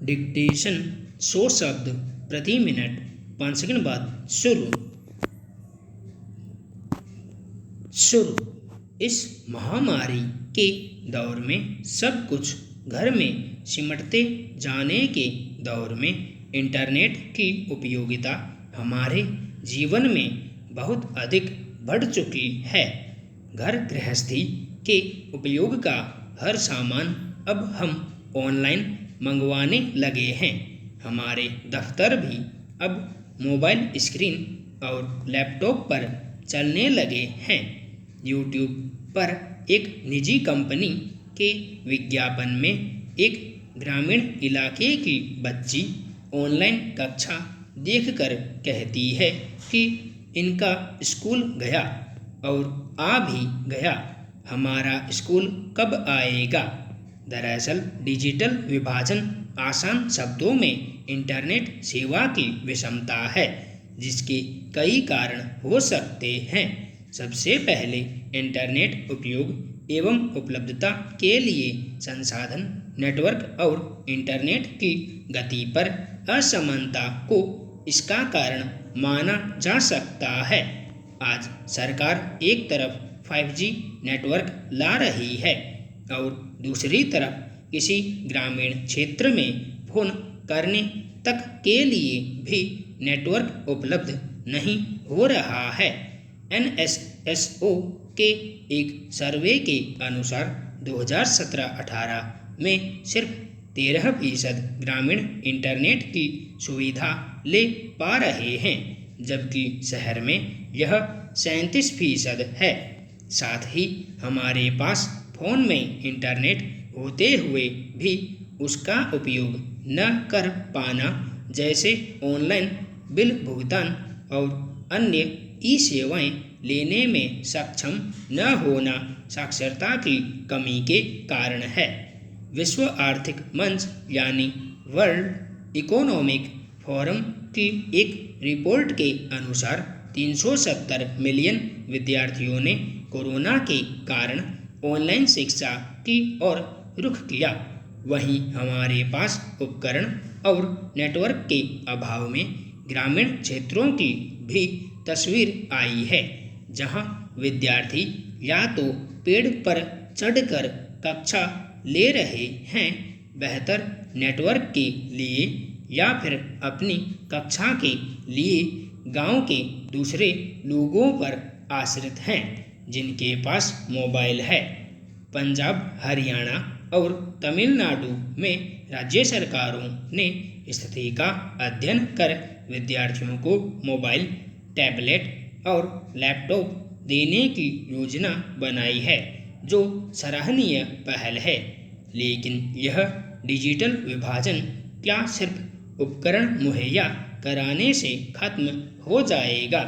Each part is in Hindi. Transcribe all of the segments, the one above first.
डिक्टेशन 100 शब्द प्रति मिनट 5 सेकंड बाद शुरू। इस महामारी के दौर में सब कुछ घर में सिमटते जाने के दौर में इंटरनेट की उपयोगिता हमारे जीवन में बहुत अधिक बढ़ चुकी है। घर गृहस्थी के उपयोग का हर सामान अब हम ऑनलाइन मंगवाने लगे हैं। हमारे दफ्तर भी अब मोबाइल स्क्रीन और लैपटॉप पर चलने लगे हैं। यूट्यूब पर एक निजी कंपनी के विज्ञापन में एक ग्रामीण इलाके की बच्ची ऑनलाइन कक्षा देखकर कहती है कि इनका स्कूल गया और आ भी गया, हमारा स्कूल कब आएगा। दरअसल डिजिटल विभाजन आसान शब्दों में इंटरनेट सेवा की विषमता है, जिसके कई कारण हो सकते हैं। सबसे पहले इंटरनेट उपयोग एवं उपलब्धता के लिए संसाधन, नेटवर्क और इंटरनेट की गति पर असमानता को इसका कारण माना जा सकता है। आज सरकार एक तरफ 5G नेटवर्क ला रही है और दूसरी तरफ किसी ग्रामीण क्षेत्र में फोन करने तक के लिए भी नेटवर्क उपलब्ध नहीं हो रहा है। NSSO के एक सर्वे के अनुसार 2017-18 में सिर्फ 13% ग्रामीण इंटरनेट की सुविधा ले पा रहे हैं, जबकि शहर में यह 37% है। साथ ही हमारे पास फोन में इंटरनेट होते हुए भी उसका उपयोग न कर पाना, जैसे ऑनलाइन बिल भुगतान और अन्य ई-सेवाएं लेने में सक्षम न होना साक्षरता की कमी के कारण है। विश्व आर्थिक मंच यानी वर्ल्ड इकोनॉमिक फोरम की एक रिपोर्ट के अनुसार 370 मिलियन विद्यार्थियों ने कोरोना के कारण ऑनलाइन शिक्षा की ओर रुख किया। वहीं हमारे पास उपकरण और नेटवर्क के अभाव में ग्रामीण क्षेत्रों की भी तस्वीर आई है, जहां विद्यार्थी या तो पेड़ पर चढ़कर कक्षा ले रहे हैं बेहतर नेटवर्क के लिए, या फिर अपनी कक्षा के लिए गांव के दूसरे लोगों पर आश्रित हैं जिनके पास मोबाइल है। पंजाब, हरियाणा और तमिलनाडु में राज्य सरकारों ने स्थिति का अध्ययन कर विद्यार्थियों को मोबाइल, टैबलेट और लैपटॉप देने की योजना बनाई है, जो सराहनीय पहल है। लेकिन यह डिजिटल विभाजन क्या सिर्फ उपकरण मुहैया कराने से खत्म हो जाएगा?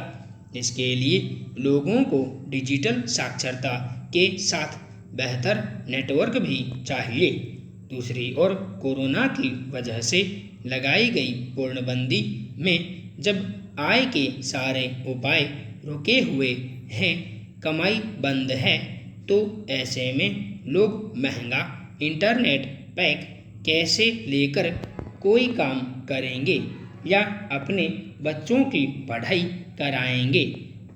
इसके लिए लोगों को डिजिटल साक्षरता के साथ बेहतर नेटवर्क भी चाहिए। दूसरी ओर कोरोना की वजह से लगाई गई पूर्णबंदी में जब आय के सारे उपाय रुके हुए हैं, कमाई बंद है, तो ऐसे में लोग महंगा इंटरनेट पैक कैसे लेकर कोई काम करेंगे या अपने बच्चों की पढ़ाई कराएंगे।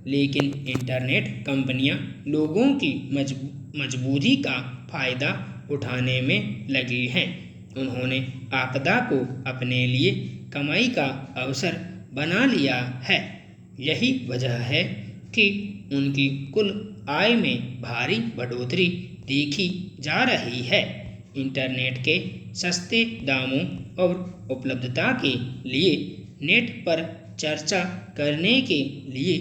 लेकिन इंटरनेट कंपनियां लोगों की मजबूरी का फायदा उठाने में लगी हैं। उन्होंने आपदा को अपने लिए कमाई का अवसर बना लिया है। यही वजह है कि उनकी कुल आय में भारी बढ़ोतरी देखी जा रही है। इंटरनेट के सस्ते दामों और उपलब्धता के लिए नेट पर चर्चा करने के लिए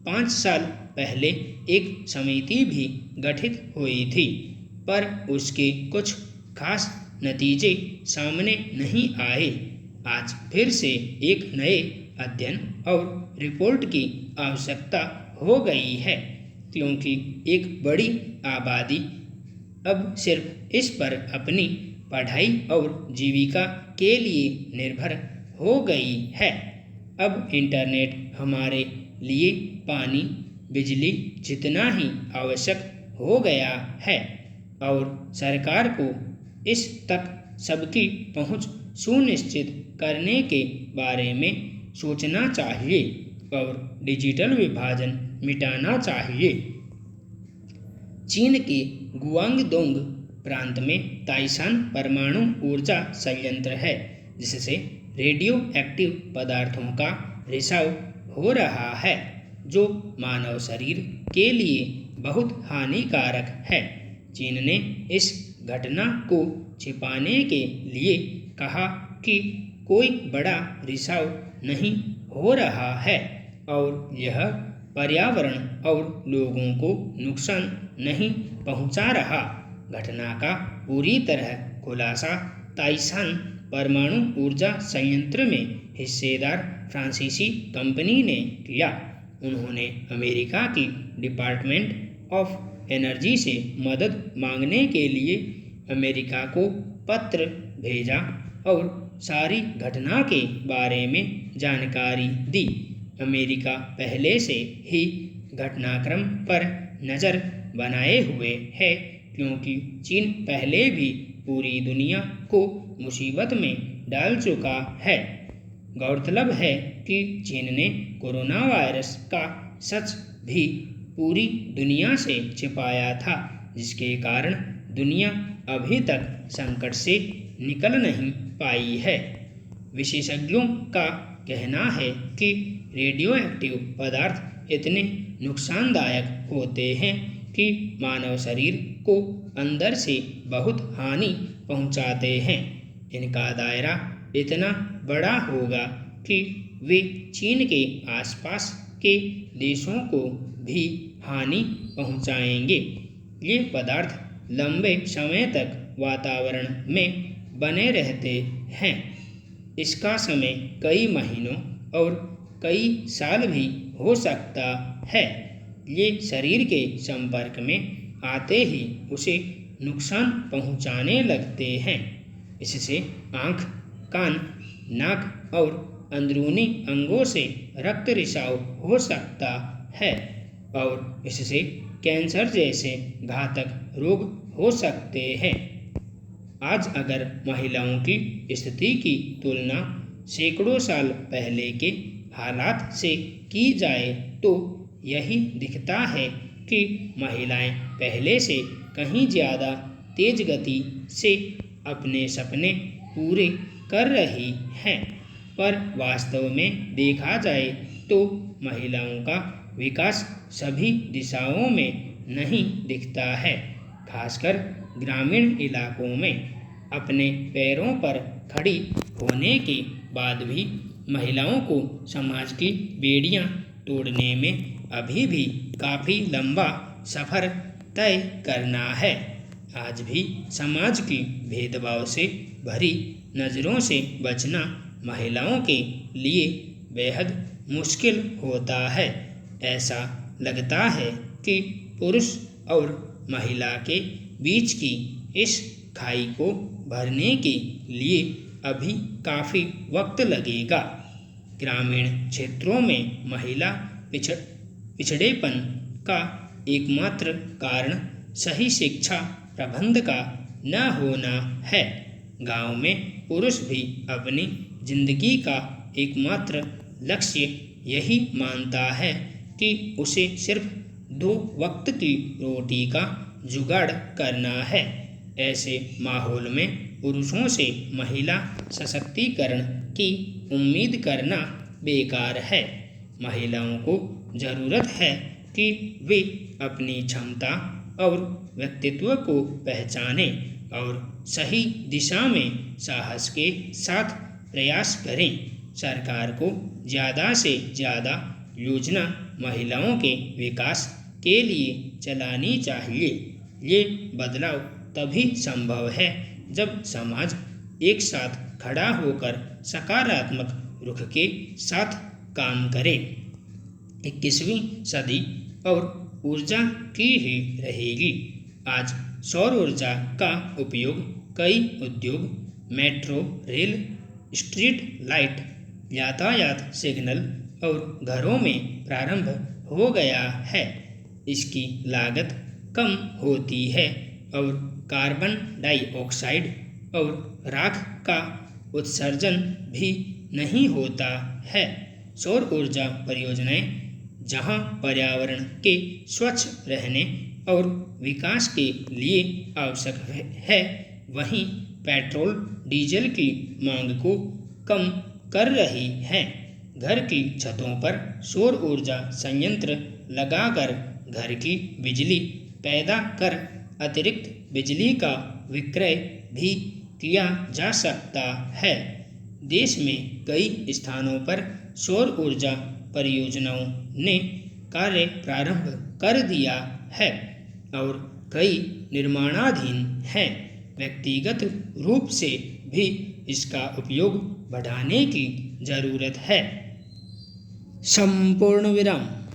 5 साल पहले एक समिति भी गठित हुई थी, पर उसके कुछ खास नतीजे सामने नहीं आए। आज फिर से एक नए अध्ययन और रिपोर्ट की आवश्यकता हो गई है, क्योंकि एक बड़ी आबादी अब सिर्फ इस पर अपनी पढ़ाई और जीविका के लिए निर्भर हो गई है। अब इंटरनेट हमारे लिए पानी, बिजली जितना ही आवश्यक हो गया है और सरकार को इस तक सबकी पहुंच सुनिश्चित करने के बारे में सोचना चाहिए और डिजिटल विभाजन मिटाना चाहिए। चीन के गुआंगडोंग प्रांत में ताइशान परमाणु ऊर्जा संयंत्र है, जिससे रेडियो एक्टिव पदार्थों का रिसाव हो रहा है, जो मानव शरीर के लिए बहुत हानिकारक है। चीन ने इस घटना को छिपाने के लिए कहा कि कोई बड़ा रिसाव नहीं हो रहा है और यह पर्यावरण और लोगों को नुकसान नहीं पहुंचा रहा। घटना का पूरी तरह खुलासा ताइशान परमाणु ऊर्जा संयंत्र में हिस्सेदार फ्रांसीसी कंपनी ने किया। उन्होंने अमेरिका की डिपार्टमेंट ऑफ एनर्जी से मदद मांगने के लिए अमेरिका को पत्र भेजा और सारी घटना के बारे में जानकारी दी। अमेरिका पहले से ही घटनाक्रम पर नज़र बनाए हुए है, क्योंकि चीन पहले भी पूरी दुनिया को मुसीबत में डाल चुका है। गौरतलब है कि चीन ने कोरोना वायरस का सच भी पूरी दुनिया से छिपाया था, जिसके कारण दुनिया अभी तक संकट से निकल नहीं पाई है। विशेषज्ञों का कहना है कि रेडियो एक्टिव पदार्थ इतने नुकसानदायक होते हैं कि मानव शरीर को अंदर से बहुत हानि पहुंचाते हैं। इनका दायरा इतना बड़ा होगा कि वे चीन के आसपास के देशों को भी हानि पहुंचाएंगे। ये पदार्थ लंबे समय तक वातावरण में बने रहते हैं। इसका समय कई महीनों और कई साल भी हो सकता है। ये शरीर के संपर्क में आते ही उसे नुकसान पहुंचाने लगते हैं। इससे आँख, कान, नाक और अंदरूनी अंगों से रक्त रिसाव हो सकता है और इससे कैंसर जैसे घातक रोग हो सकते हैं। आज अगर महिलाओं की स्थिति की तुलना सैकड़ों साल पहले के हालात से की जाए तो यही दिखता है कि महिलाएं पहले से कहीं ज़्यादा तेज गति से अपने सपने पूरे कर रही हैं। पर वास्तव में देखा जाए तो महिलाओं का विकास सभी दिशाओं में नहीं दिखता है। खासकर ग्रामीण इलाकों में अपने पैरों पर खड़ी होने के बाद भी महिलाओं को समाज की बेड़ियां तोड़ने में अभी भी काफ़ी लंबा सफ़र तय करना है। आज भी समाज की भेदभाव से भरी नज़रों से बचना महिलाओं के लिए बेहद मुश्किल होता है। ऐसा लगता है कि पुरुष और महिला के बीच की इस खाई को भरने के लिए अभी काफ़ी वक्त लगेगा। ग्रामीण क्षेत्रों में महिला पिछड़ेपन का एकमात्र कारण सही शिक्षा प्रबंध का न होना है। गांव में पुरुष भी अपनी जिंदगी का एकमात्र लक्ष्य यही मानता है कि उसे सिर्फ 2 वक्त की रोटी का जुगाड़ करना है। ऐसे माहौल में पुरुषों से महिला सशक्तिकरण की उम्मीद करना बेकार है। महिलाओं को ज़रूरत है कि वे अपनी क्षमता और व्यक्तित्व को पहचानें और सही दिशा में साहस के साथ प्रयास करें। सरकार को ज़्यादा से ज़्यादा योजना महिलाओं के विकास के लिए चलानी चाहिए। ये बदलाव तभी संभव है जब समाज एक साथ खड़ा होकर सकारात्मक रुख के साथ काम करे। 21वीं सदी और ऊर्जा की ही रहेगी। आज सौर ऊर्जा का उपयोग कई उद्योग, मेट्रो रेल, स्ट्रीट लाइट, यातायात सिग्नल और घरों में प्रारंभ हो गया है। इसकी लागत कम होती है और कार्बन डाइऑक्साइड और राख का उत्सर्जन भी नहीं होता है। सौर ऊर्जा परियोजनाएं जहां पर्यावरण के स्वच्छ रहने और विकास के लिए आवश्यक है, वहीं पेट्रोल डीजल की मांग को कम कर रही हैं। घर की छतों पर सौर ऊर्जा संयंत्र लगाकर घर की बिजली पैदा कर अतिरिक्त बिजली का विक्रय भी किया जा सकता है। देश में कई स्थानों पर सौर ऊर्जा परियोजनाओं ने कार्य प्रारंभ कर दिया है और कई निर्माणाधीन हैं। व्यक्तिगत रूप से भी इसका उपयोग बढ़ाने की जरूरत है। संपूर्ण विराम।